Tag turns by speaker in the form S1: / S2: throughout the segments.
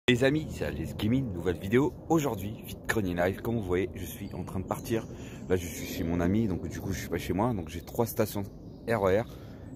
S1: Les amis, c'est Alex Gaming, nouvelle vidéo. Aujourd'hui, vite grenier live. Comme vous voyez, je suis en train de partir. Là, je suis chez mon ami, donc du coup, je suis pas chez moi. Donc j'ai 3 stations RER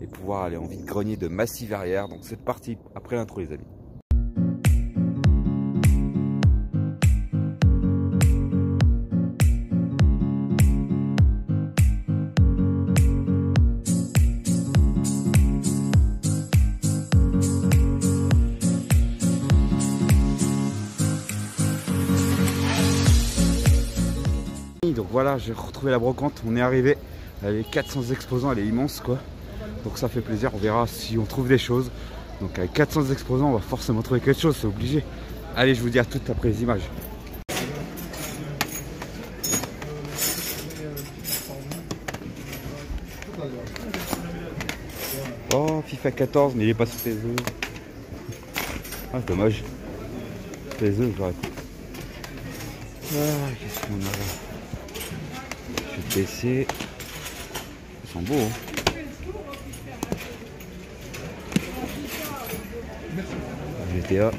S1: et pouvoir aller en vide grenier de Massy-Verrières. Donc c'est parti après l'intro, les amis. Donc voilà, j'ai retrouvé la brocante, on est arrivé, elle est 400 exposants, elle est immense quoi. Donc ça fait plaisir, on verra si on trouve des choses. Donc avec 400 exposants, on va forcément trouver quelque chose, c'est obligé. Allez, je vous dis à toutes après les images. Oh, FIFA 14, mais il est pas sur PSE. Ah, c'est dommage. PSE, j'aurais pu. Ah, qu'est-ce qu'on a là? PC, ils sont beaux hein. GTA.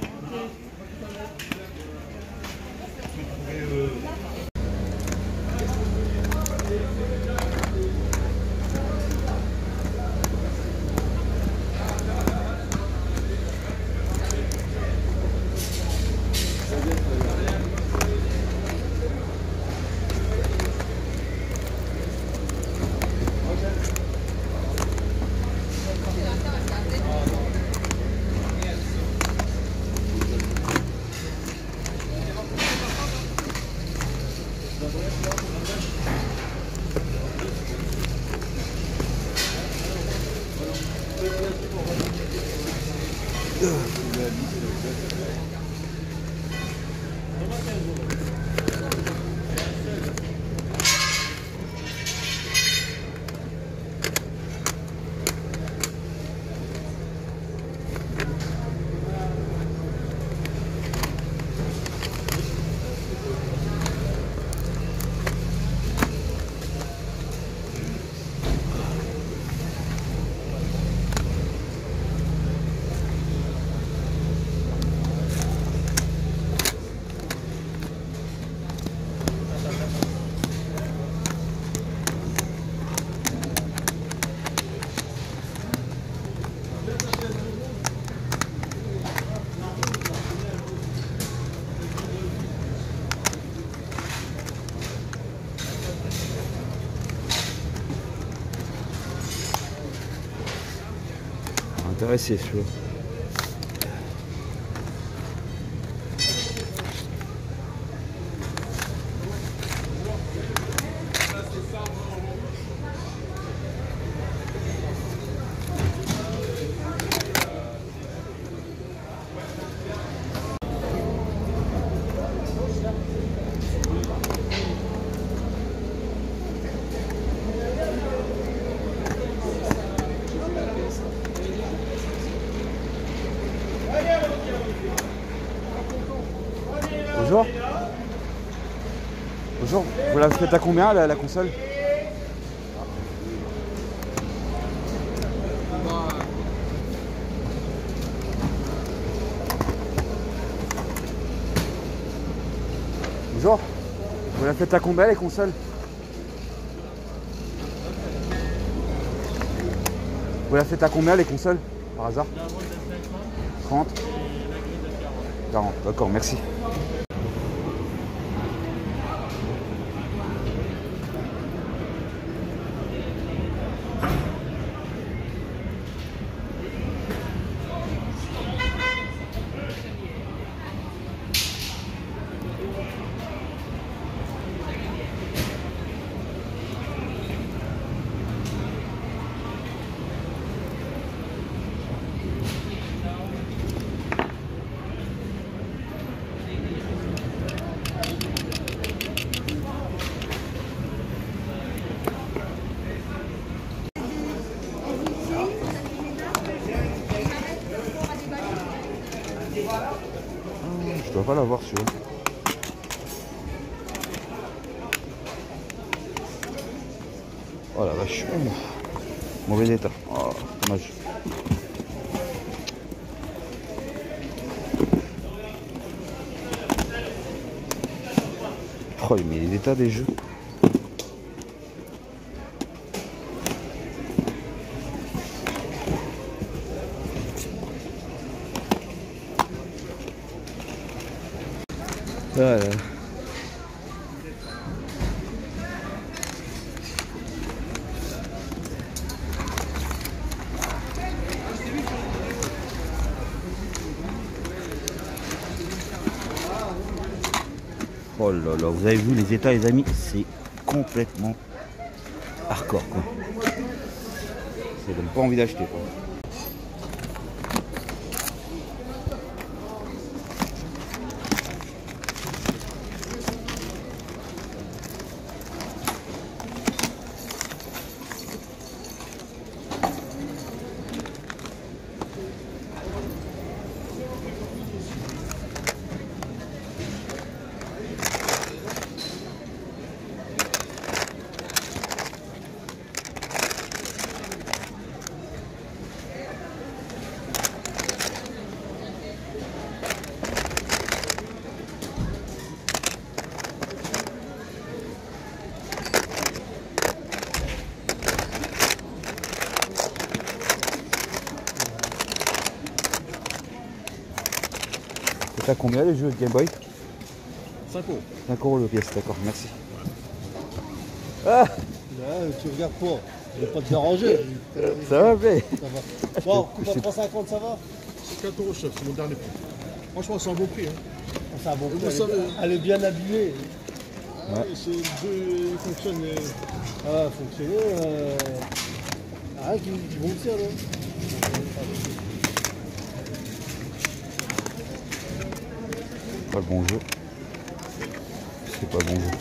S1: Intéressé celui-là. Bonjour. Bonjour. Vous la faites à combien la console? Bonjour. Vous la faites à combien les consoles? Vous la faites à combien les consoles par hasard? 30. 40, d'accord, merci. Je dois pas l'avoir celui-là. Oh la vache. Mauvais état. Oh, dommage. Oh, mais les états des jeux. Voilà. Oh là là, vous avez vu les états les amis, c'est complètement hardcore quoi. Ça donne pas envie d'acheter quoi. T'as combien les jeux de Game Boy?
S2: 5 €.
S1: 5 € le pièce, d'accord, merci. Ah,
S2: Là, tu regardes quoi? Je vais pas te déranger.
S1: ça va, mais.
S2: Ça va. Bon, coupe à 3,50, ça va?
S3: C'est 4 € chef, c'est mon dernier prix. Franchement, c'est un bon prix. Hein.
S2: C'est un bon
S3: Et
S2: coup,
S3: vous savez-
S2: elle est bien habillée.
S3: Ouais. Le jeu il fonctionne.
S2: Ah, fonctionner. Rien qui fonctionne. Hein.
S1: Pas le bon jeu. C'est pas le bon jeu.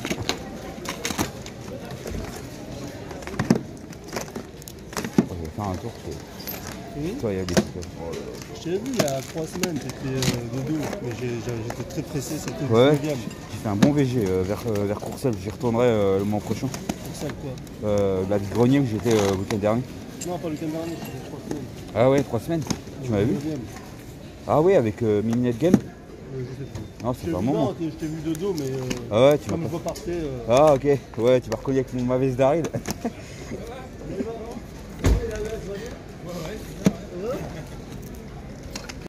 S1: Oh, je vais faire un tour. Toi, il y a des trucs. Oh là là.
S2: Je t'ai vu il y a 3 semaines, t'étais de dos, mais j'étais très pressé, c'était le
S1: Ouais.
S2: 19e.
S1: J'ai fait un bon VG vers Courcelles. J'y retournerai le mois prochain.
S2: C'est ça quoi?
S1: La grenier où j'étais le week-end dernier.
S2: Non, pas le week-end dernier, c'était 3 semaines.
S1: Ah ouais, 3 semaines. Tu m'as vu?
S2: 19e.
S1: Ah ouais, avec Mininet Game.
S2: Je sais plus.
S1: Non,
S2: Je
S1: c'est
S2: t'ai
S1: pas un
S2: vu,
S1: moment.
S2: non, je t'ai vu de dos, mais
S1: Ah ouais, tu
S2: comme
S1: m'as
S2: je
S1: pas.
S2: repartais.
S1: Ah ok, ouais, tu m'as reconnu avec ma veste d'Aril.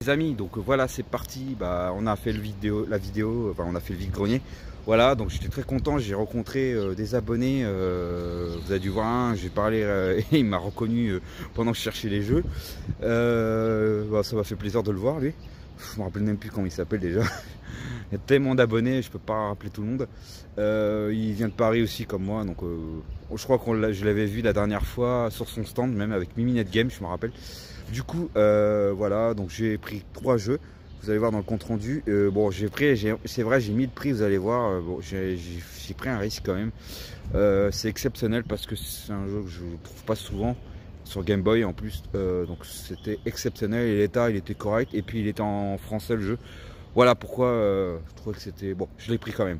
S1: Les amis, donc voilà, c'est parti. Bah, on a fait la vidéo, enfin on a fait le vide-grenier. Voilà, donc j'étais très content. J'ai rencontré des abonnés. Vous avez dû voir un, j'ai parlé et il m'a reconnu pendant que je cherchais les jeux. Bah, ça m'a fait plaisir de le voir lui. Je me rappelle même plus comment il s'appelle déjà. Il y a tellement d'abonnés, je peux pas rappeler tout le monde. Il vient de Paris aussi comme moi, donc je crois que je l'avais vu la dernière fois sur son stand, même avec Miminet Game, je me rappelle. Du coup, voilà, donc j'ai pris 3 jeux. Vous allez voir dans le compte rendu. Bon, c'est vrai, j'ai mis le prix, vous allez voir. Bon, j'ai pris un risque quand même. C'est exceptionnel parce que c'est un jeu que je ne trouve pas souvent sur Game Boy en plus. Donc c'était exceptionnel et l'état il était correct. Et puis il était en français le jeu. Voilà pourquoi je trouvais que c'était bon, je l'ai pris quand même.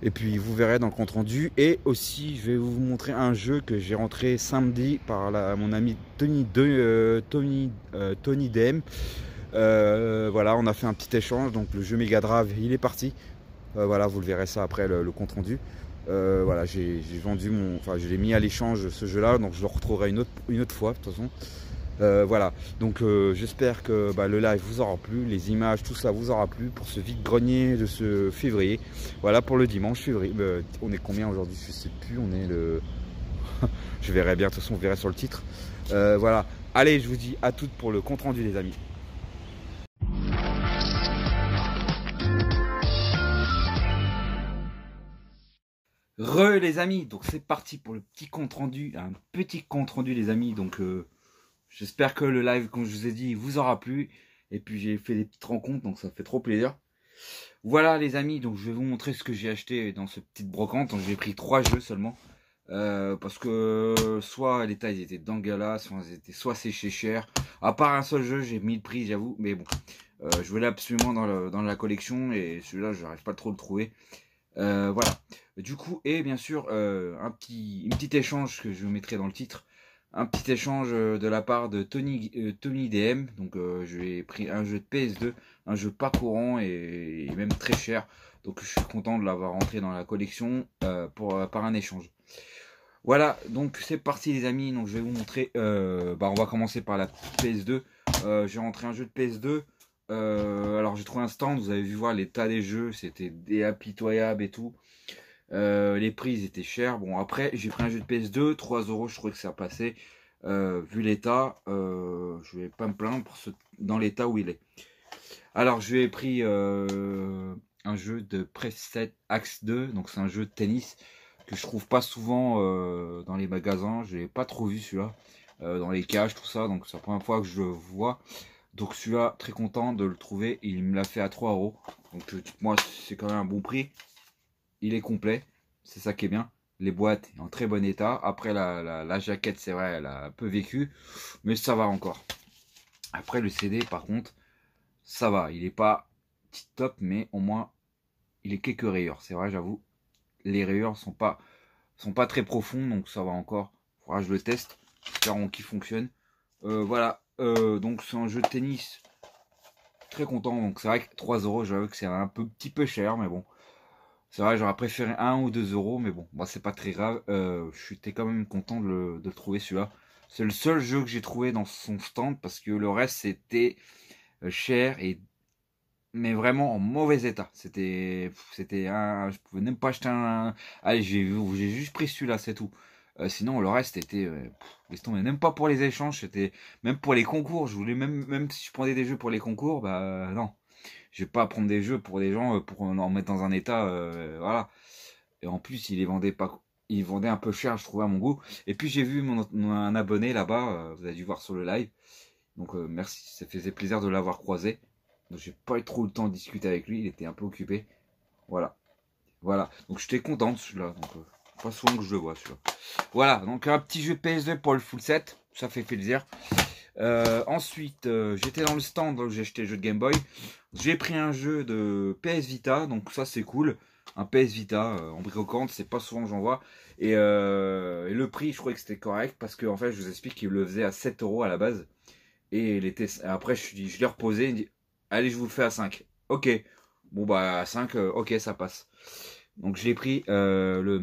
S1: Et puis vous verrez dans le compte rendu. Et aussi je vais vous montrer un jeu que j'ai rentré samedi par mon ami Tony DM. Voilà, on a fait un petit échange. Donc le jeu Mega Drive il est parti. Voilà, vous le verrez ça après le compte rendu. Voilà, j'ai vendu enfin je l'ai mis à l'échange ce jeu là. Donc je le retrouverai une autre fois de toute façon. Voilà, donc j'espère que le live vous aura plu, les images, tout ça vous aura plu pour ce vide-grenier de ce février. Voilà pour le dimanche février. On est combien aujourd'hui? Je sais plus, on est le... je verrai bien, de toute façon vous verrez sur le titre. Voilà, allez, je vous dis à toutes pour le compte rendu les amis. Les amis, donc c'est parti pour le petit compte rendu, un petit compte rendu les amis, donc... J'espère que le live, comme je vous ai dit, vous aura plu. Et puis j'ai fait des petites rencontres, donc ça fait trop plaisir. Voilà les amis, donc je vais vous montrer ce que j'ai acheté dans cette petite brocante. Donc j'ai pris 3 jeux seulement. Parce que soit les tailles étaient dégueulasses, soit séché cher. À part un seul jeu, j'ai mis le prix, j'avoue. Mais bon, je voulais absolument dans la collection. Et celui-là, je n'arrive pas trop à le trouver. Voilà. Du coup, et bien sûr, un petit échange que je vous mettrai dans le titre. un petit échange de la part de Tony DM. Donc je lui ai pris un jeu de PS2, un jeu pas courant et même très cher. Donc je suis content de l'avoir rentré dans la collection par un échange. Voilà, donc c'est parti les amis. Donc je vais vous montrer. On va commencer par la PS2. J'ai rentré un jeu de PS2. Alors j'ai trouvé un stand. Vous avez vu voir l'état des jeux, c'était impitoyable et tout. Les prix ils étaient chers. Bon après j'ai pris un jeu de PS2, 3 €, je trouvais que ça passait. Vu l'état, je vais pas me plaindre dans l'état où il est. Alors je lui ai pris un jeu de Preset Axe 2, donc c'est un jeu de tennis que je trouve pas souvent dans les magasins. Je l'ai pas trop vu celui-là, dans les cages, tout ça, donc c'est la première fois que je le vois. Donc celui-là, très content de le trouver, il me l'a fait à 3 €. Donc moi c'est quand même un bon prix. Il est complet, c'est ça qui est bien. Les boîtes en très bon état. Après la jaquette, c'est vrai, elle a un peu vécu, mais ça va encore. Après le CD, par contre, ça va. Il est pas top, mais au moins il est quelques rayures. C'est vrai, j'avoue, les rayures sont pas très profondes, donc ça va encore. Faudra que je le teste, espérons qu'il fonctionne. Voilà, donc c'est un jeu de tennis. Très content. Donc c'est vrai que 3 €, j'avoue que c'est un petit peu cher, mais bon. C'est vrai, j'aurais préféré 1 ou 2 €, mais bon, moi c'est pas très grave. J'étais quand même content de le trouver celui-là. C'est le seul jeu que j'ai trouvé dans son stand parce que le reste c'était cher mais vraiment en mauvais état. C'était je pouvais même pas acheter un. Allez, j'ai juste pris celui-là, c'est tout. Sinon le reste était laisse tomber. Même pas pour les échanges, c'était même pour les concours. Je voulais même si je prenais des jeux pour les concours, bah non. Je vais pas prendre des jeux pour des gens pour en mettre dans un état, voilà. Et en plus, il vendait un peu cher, je trouvais à mon goût. Et puis j'ai vu un abonné là-bas, vous avez dû voir sur le live. Donc merci, ça faisait plaisir de l'avoir croisé. Donc j'ai pas eu trop le temps de discuter avec lui, il était un peu occupé. Voilà, voilà. Donc j'étais content de celui-là. Donc pas souvent que je le vois celui-là. Voilà, donc un petit jeu PS2 pour le full set, ça fait plaisir. Ensuite, j'étais dans le stand, donc j'ai acheté le jeu de Game Boy. J'ai pris un jeu de PS Vita, donc ça c'est cool. Un PS Vita en brocante, c'est pas souvent que j'en vois. Et le prix, je trouvais que c'était correct parce que en fait, je vous explique qu'il le faisait à 7 € à la base. Et après, je l'ai reposé. Il me dit, allez, je vous le fais à 5. Ok. Bon, bah, à 5, ok, ça passe. Donc, j'ai pris le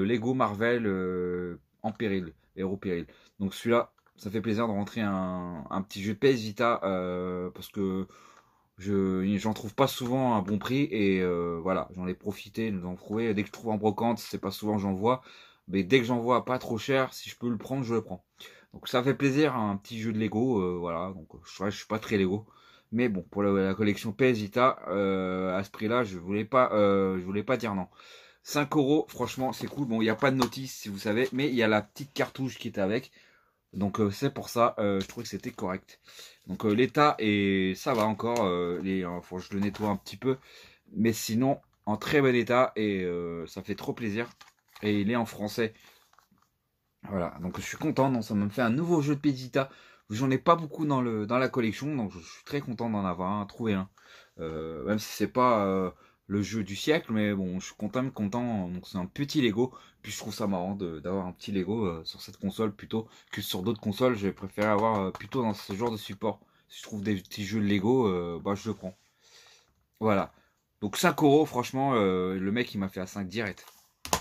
S1: Lego Marvel en péril, Héros Péril. Donc, celui-là, ça fait plaisir de rentrer un petit jeu PS Vita parce que j'en trouve pas souvent un bon prix et voilà, j'en ai profité d'en trouver. Dès que je trouve en brocante, c'est pas souvent que j'en vois, mais dès que j'en vois pas trop cher, si je peux le prendre, je le prends. Donc ça fait plaisir, un petit jeu de Lego, voilà. Donc je suis pas très Lego, mais bon, pour la collection PS Vita, à ce prix-là, je voulais pas dire non. 5 €, franchement, c'est cool. Bon, il n'y a pas de notice, si vous savez, mais il y a la petite cartouche qui est avec. Donc c'est pour ça, je trouvais que c'était correct. Donc l'état, et ça va encore, faut que je le nettoie un petit peu. Mais sinon, en très bon état, et ça fait trop plaisir. Et il est en français. Voilà, donc je suis content, donc ça me fait un nouveau jeu de Vita. J'en ai pas beaucoup dans la collection, donc je suis très content d'en avoir un, trouver un. Même si c'est pas le jeu du siècle, mais bon, je suis content. Donc c'est un petit Lego. Puis je trouve ça marrant d'avoir un petit Lego sur cette console plutôt que sur d'autres consoles. J'ai préféré avoir plutôt dans ce genre de support. Si je trouve des petits jeux de Lego, bah je le prends. Voilà. Donc 5 €, franchement, le mec il m'a fait à 5 direct.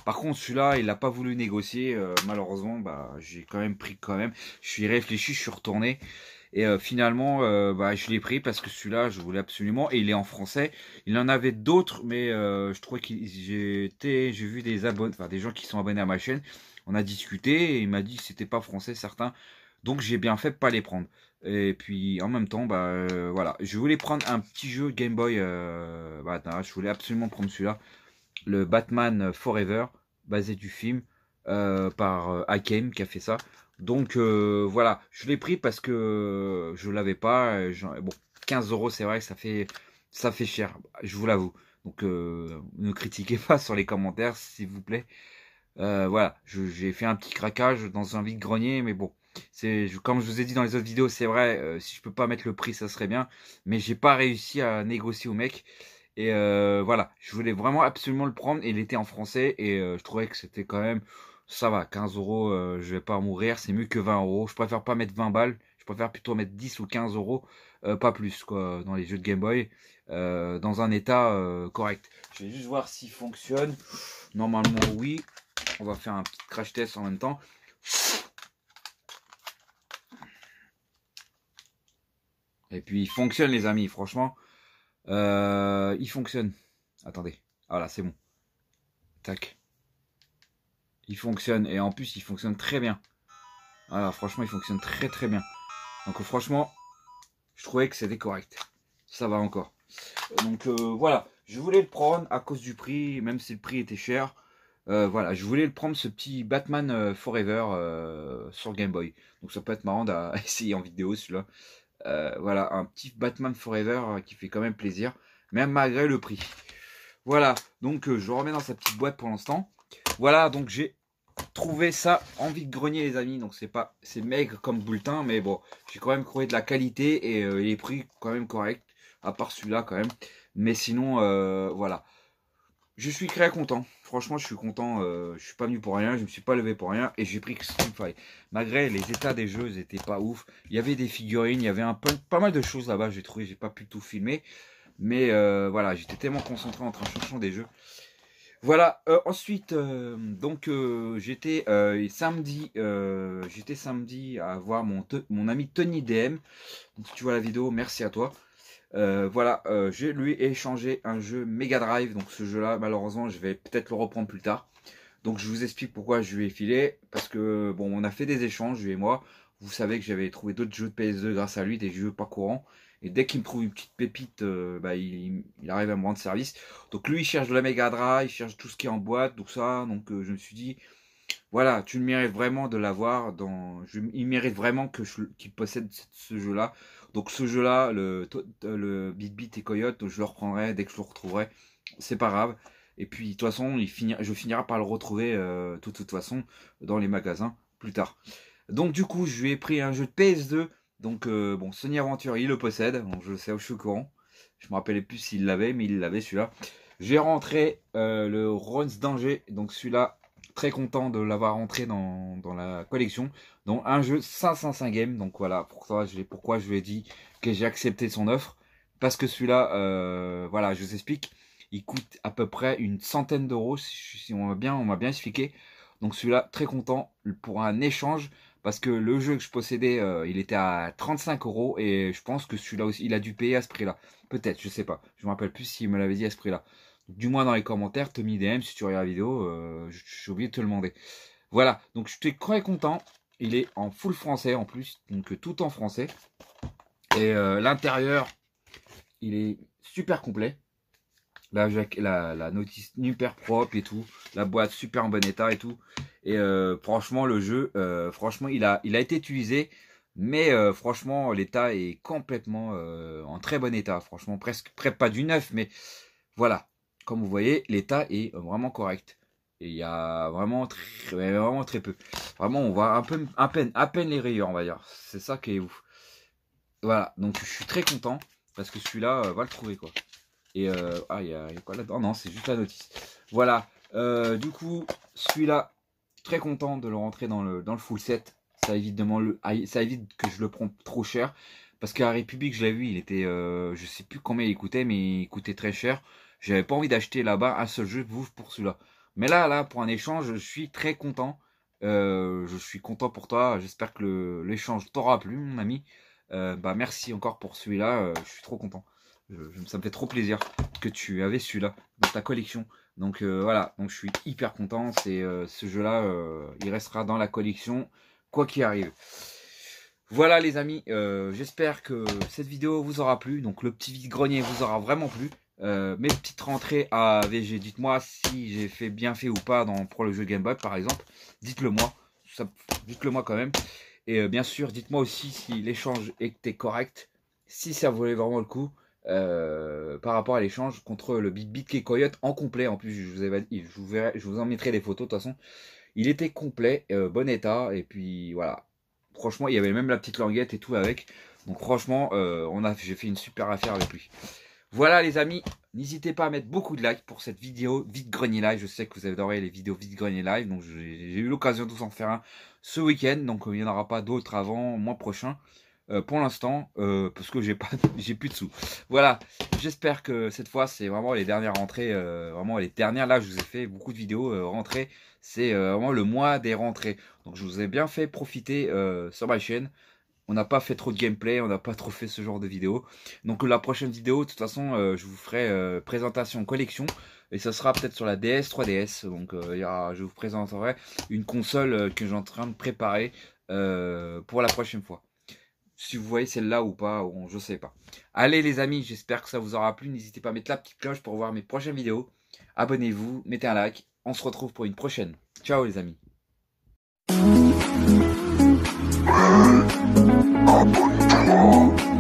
S1: Par contre, celui-là, il n'a pas voulu négocier. Malheureusement, bah, j'ai quand même pris quand même. Je suis réfléchi, je suis retourné. Et finalement, bah, je l'ai pris parce que celui-là, je voulais absolument. Et il est en français. Il en avait d'autres, mais je trouvais que j'ai vu des abonnés, enfin des gens qui sont abonnés à ma chaîne. On a discuté et il m'a dit que c'était pas français certains. Donc j'ai bien fait de pas les prendre. Et puis en même temps, bah voilà, je voulais prendre un petit jeu Game Boy. Bah, je voulais absolument prendre celui-là, le Batman Forever, basé du film par Hakim qui a fait ça. Donc voilà, je l'ai pris parce que je l'avais pas. Bon, 15 €, c'est vrai que ça fait cher, je vous l'avoue. Donc ne critiquez pas sur les commentaires, s'il vous plaît. Voilà, j'ai fait un petit craquage dans un vide-grenier, mais bon. Comme je vous ai dit dans les autres vidéos, c'est vrai, si je peux pas mettre le prix, ça serait bien. Mais j'ai pas réussi à négocier au mec. Et voilà, je voulais vraiment absolument le prendre. Et il était en français. Et je trouvais que c'était quand même Ça va, 15 euros, je vais pas mourir, c'est mieux que 20 euros. Je préfère pas mettre 20 balles, je préfère plutôt mettre 10 ou 15 euros, pas plus, quoi, dans les jeux de Game Boy, dans un état correct. Je vais juste voir s'il fonctionne. Normalement, oui. On va faire un petit crash test en même temps. Et puis, il fonctionne, les amis, franchement. Il fonctionne. Attendez, voilà, c'est bon. Tac. Il fonctionne, et en plus, il fonctionne très bien. Voilà, franchement, il fonctionne très très bien. Donc, franchement, je trouvais que c'était correct. Ça va encore. Donc, voilà. Je voulais le prendre à cause du prix, même si le prix était cher. Voilà, je voulais le prendre, ce petit Batman Forever sur Game Boy. Donc, ça peut être marrant d'essayer en vidéo, celui-là. Voilà, un petit Batman Forever qui fait quand même plaisir, même malgré le prix. Voilà, donc je le remets dans sa petite boîte pour l'instant. Voilà, donc j'ai trouvé ça en vide-grenier, les amis. Donc c'est maigre comme bulletin, mais bon, j'ai quand même trouvé de la qualité et les prix quand même corrects, à part celui-là quand même. Mais sinon, voilà. Je suis très content. Franchement, je suis content. Je suis pas venu pour rien. Je me suis pas levé pour rien. Et j'ai pris Street Fighter. Malgré les états des jeux, ils étaient pas ouf. Il y avait des figurines. Il y avait pas mal de choses là-bas. J'ai trouvé. J'ai pas pu tout filmer. Mais voilà, j'étais tellement concentré en train de chercher des jeux. Voilà. Ensuite, donc j'étais samedi. J'étais samedi à voir mon ami Tony DM. Donc, si tu vois la vidéo, merci à toi. Voilà, je lui ai échangé un jeu Mega Drive. Donc ce jeu là, malheureusement, je vais peut-être le reprendre plus tard. Donc je vous explique pourquoi je lui ai filé. Parce que bon, on a fait des échanges, lui et moi. Vous savez que j'avais trouvé d'autres jeux de PS2 grâce à lui, des jeux pas courants. Et dès qu'il me trouve une petite pépite, bah, il arrive à me rendre service. Donc lui, il cherche de la Mega Drive, il cherche tout ce qui est en boîte, tout ça. Donc je me suis dit, voilà, tu le mérites vraiment de l'avoir. Il mérite vraiment qu'il possède ce jeu-là. Donc ce jeu-là, le Beat Beat et Coyote, je le reprendrai dès que je le retrouverai. C'est pas grave. Et puis de toute façon, je finirai par le retrouver de toute façon dans les magasins plus tard. Donc du coup, je lui ai pris un jeu de PS2. Donc bon, Sony Aventure, il le possède. Donc, je sais, je suis au courant. Je me rappelais plus s'il l'avait, mais il l'avait celui-là. J'ai rentré le Ron's Danger. Donc celui-là, très content de l'avoir rentré dans la collection. Donc un jeu 505 games. Donc voilà, pourquoi je lui ai dit que j'ai accepté son offre. Parce que celui-là, voilà, je vous explique. Il coûte à peu près une centaine d'euros. Si on m'a bien expliqué. Donc celui-là, très content pour un échange. Parce que le jeu que je possédais, il était à 35 euros. Et je pense que celui-là aussi, il a dû payer à ce prix-là. Peut-être, je sais pas. Je me rappelle plus s'il me l'avait dit à ce prix-là. Du moins dans les commentaires, Tommy DM, si tu regardes la vidéo, j'ai oublié de te le demander. Voilà, donc je suis très content. Il est en full français en plus, donc tout en français. Et l'intérieur, il est super complet. La notice super propre et tout. La boîte super en bon état et tout. Et franchement, le jeu, franchement, il a été utilisé. Mais franchement, l'état est complètement en très bon état. Franchement, presque pas du neuf, mais voilà. Comme vous voyez, l'état est vraiment correct. Et il y a vraiment très peu. Vraiment, on voit à peine les rayures, on va dire. C'est ça qui est ouf. Voilà, donc je suis très content. Parce que celui-là, va le trouver, quoi. Et il y a quoi là-dedans? Non, c'est juste la notice. Voilà. Du coup, celui-là, très content de le rentrer dans le full set. Ça évite que je le prends trop cher. Parce qu'à République, je l'ai vu, il était, je sais plus combien il coûtait, mais il coûtait très cher. J'avais pas envie d'acheter là-bas un seul jeu pour celui-là. Mais là, pour un échange, je suis très content. Je suis content pour toi. J'espère que l'échange t'aura plu, mon ami. Bah merci encore pour celui-là. Je suis trop content. Ça me fait trop plaisir que tu avais celui-là dans ta collection. Donc voilà, donc je suis hyper content. Ce jeu-là, il restera dans la collection quoi qu'il arrive. Voilà les amis, j'espère que cette vidéo vous aura plu. Donc le petit vide-grenier vous aura vraiment plu. Mes petites rentrées à VG, dites-moi si j'ai bien fait ou pas pour le jeu Game Boy par exemple. Dites-le moi, dites-le moi quand même. Et bien sûr, dites-moi aussi si l'échange était correct, si ça valait vraiment le coup par rapport à l'échange contre le Beat Beat et Coyote en complet. En plus, je vous en mettrai des photos de toute façon. Il était complet, bon état, et puis voilà. Franchement, il y avait même la petite languette et tout avec. Donc franchement, j'ai fait une super affaire avec lui. Voilà les amis, n'hésitez pas à mettre beaucoup de likes pour cette vidéo vide-grenier live. Je sais que vous adorez les vidéos vide-grenier live, donc j'ai eu l'occasion de vous en faire un ce week-end. Donc il n'y en aura pas d'autres avant mois prochain. Pour l'instant, parce que j'ai plus de sous. Voilà, j'espère que cette fois c'est vraiment les dernières rentrées, vraiment les dernières. Là, je vous ai fait beaucoup de vidéos rentrées. C'est vraiment le mois des rentrées. Donc je vous ai bien fait profiter sur ma chaîne. On n'a pas fait trop de gameplay, on n'a pas trop fait ce genre de vidéo. Donc la prochaine vidéo, de toute façon, je vous ferai présentation collection. Et ça sera peut-être sur la DS, 3DS. Donc je vous présenterai une console que j'ai en train de préparer pour la prochaine fois. Si vous voyez celle-là ou pas, je sais pas. Allez les amis, j'espère que ça vous aura plu. N'hésitez pas à mettre la petite cloche pour voir mes prochaines vidéos. Abonnez-vous, mettez un like. On se retrouve pour une prochaine. Ciao les amis. Abonne-toi.